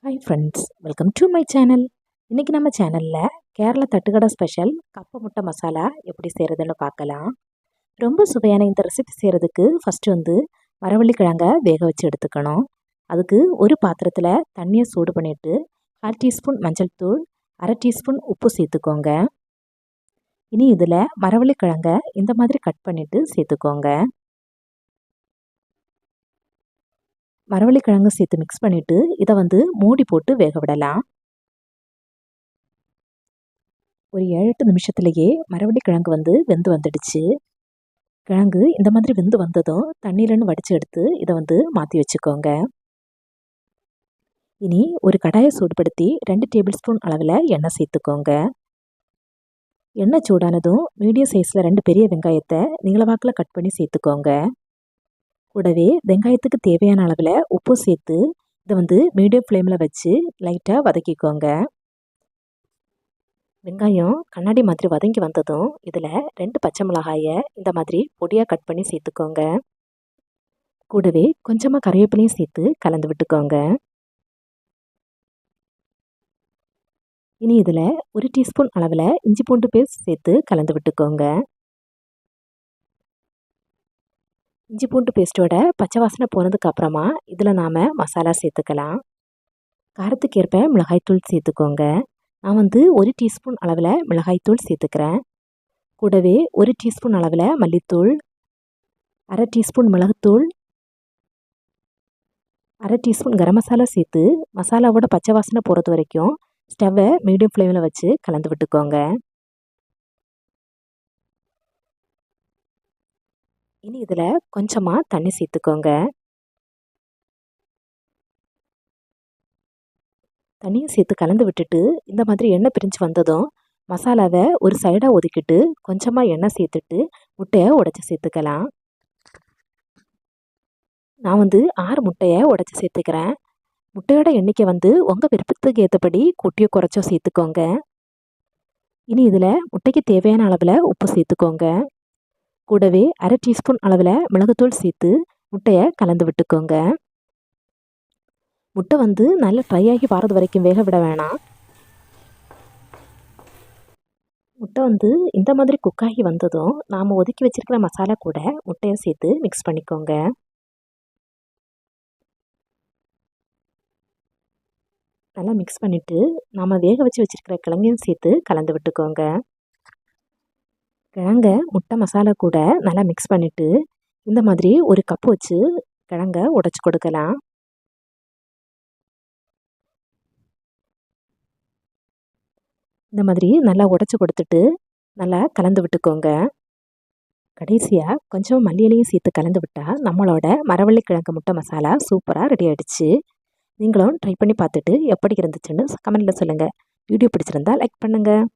Hi friends, welcome to my channel. இன்றைக்கி நம்ம சேனலில் கேரளா தட்டுக்கடை ஸ்பெஷல் கப்பை முட்டை மசாலா எப்படி செய்கிறதுன்னு பார்க்கலாம். ரொம்ப சுவையான இந்த ரெசிபி செய்கிறதுக்கு ஃபஸ்ட்டு மரவள்ளிக்கிழங்கை வேக வச்சு எடுத்துக்கணும். அதுக்கு ஒரு பாத்திரத்தில் தண்ணியை சூடு பண்ணிவிட்டு 1/2 டீஸ்பூன் மஞ்சள் தூள், 1/2 டீஸ்பூன் உப்பு சேர்த்துக்கோங்க. இனி இதில் மரவள்ளிக்கிழங்கை இந்த மாதிரி கட் பண்ணிவிட்டு சேர்த்துக்கோங்க. மரவள்ளிக்கிழங்கு சேர்த்து மிக்ஸ் பண்ணிவிட்டு இதை மூடி போட்டு வேக விடலாம். ஒரு 7-8 நிமிஷத்துலேயே மரவள்ளிக்கிழங்கு வெந்து வந்துடுச்சு. கிழங்கு இந்த மாதிரி வெந்து வந்ததும் தண்ணியிலன்னு வடித்து எடுத்து இதை மாற்றி வச்சுக்கோங்க. இனி ஒரு கடாயை சூடுபடுத்தி 2 டேபிள் ஸ்பூன் அளவில் எண்ணெய் சேர்த்துக்கோங்க. எண்ணெய் சூடானதும் மீடியம் சைஸில் 2 பெரிய வெங்காயத்தை நீளவாக்கில் கட் பண்ணி சேர்த்துக்கோங்க. கூடவே வெங்காயத்துக்கு தேவையான அளவில் உப்பு சேர்த்து இதை மீடியம் ஃப்ளேமில் வச்சு லைட்டாக வதக்கிக்கோங்க. வெங்காயம் கண்ணாடி மாதிரி வதங்கி வந்ததும் இதில் 2 பச்சை மிளகாயை இந்த மாதிரி பொடியாக கட் பண்ணி சேர்த்துக்கோங்க. கூடவே கொஞ்சமாக கறிவேப்பிலையும் சேர்த்து கலந்து விட்டுக்கோங்க. இனி இதில் 1 டீஸ்பூன் அளவில் இஞ்சி பூண்டு பேஸ்ட் சேர்த்து கலந்து விட்டுக்கோங்க. இஞ்சி பூண்டு பேஸ்ட்டோட பச்சை வாசனை போனதுக்கு அப்புறமா இதில் நாம் மசாலா சேர்த்துக்கலாம். காரத்துக்கு ஏற்ப மிளகாய்த்தூள் சேர்த்துக்கோங்க. நான் 1 டீஸ்பூன் அளவில் மிளகாய்த்தூள் சேர்த்துக்கிறேன். கூடவே 1 டீஸ்பூன் அளவில் மல்லித்தூள், 1/2 டீஸ்பூன் மிளகுத்தூள், 1/2 டீஸ்பூன் கரம் மசாலா சேர்த்து மசாலாவோட பச்சை வாசனை போகிறது வரைக்கும் ஸ்டவ்வை மீடியம் ஃப்ளேமில் வச்சு கலந்து விட்டுக்கோங்க. இனி இதில் கொஞ்சமாக தண்ணி சேர்த்துக்கோங்க. தண்ணியும் சேர்த்து கலந்து விட்டுட்டு இந்த மாதிரி எண்ணெய் பிரிஞ்சு வந்ததும் மசாலாவை ஒரு சைடாக ஒதுக்கிட்டு கொஞ்சமாக எண்ணெய் சேர்த்துட்டு முட்டையை உடைச்சி சேர்த்துக்கலாம். நான் 6 முட்டையை உடைச்சி சேர்த்துக்கிறேன். முட்டையோட எண்ணிக்கை உங்கள் விருப்பத்துக்கு ஏற்றபடி கூட்டியோ குறைச்சோ சேர்த்துக்கோங்க. இனி இதில் முட்டைக்கு தேவையான அளவில் உப்பு சேர்த்துக்கோங்க. கூடவே 1/2 டீஸ்பூன் அளவில் மிளகுத்தூள் சேர்த்து முட்டையை கலந்து விட்டுக்கோங்க. முட்டை நல்லா ஃப்ரை ஆகி வரது வரைக்கும் வேக விட வேணாம். முட்டை இந்த மாதிரி குக்காகி வந்ததும் நாம் ஒதுக்கி வச்சிருக்கிற மசாலா கூட முட்டையை சேர்த்து மிக்ஸ் பண்ணிக்கோங்க. நல்லா மிக்ஸ் பண்ணிவிட்டு நாம் வேக வச்சு வச்சுருக்கிற கிழங்கையும் சேர்த்து கலந்து விட்டுக்கோங்க. கிழங்க முட்டை மசாலா கூட நல்லா மிக்ஸ் பண்ணிவிட்டு இந்த மாதிரி ஒரு கப்பு வச்சு கிழங்க உடைச்சி கொடுக்கலாம். இந்த மாதிரி நல்லா உடைச்சி கொடுத்துட்டு நல்லா கலந்து விட்டுக்கோங்க. கடைசியாக கொஞ்சம் மல்லியிலையும் சேர்த்து கலந்து விட்டால் நம்மளோட மரவள்ளிக்கிழங்கு முட்டை மசாலா சூப்பராக ரெடி ஆகிடுச்சு. நீங்களும் ட்ரை பண்ணி பார்த்துட்டு எப்படி இருந்துச்சுன்னு கமெண்ட்டில் சொல்லுங்கள். வீடியோ பிடிச்சிருந்தா லைக் பண்ணுங்கள்.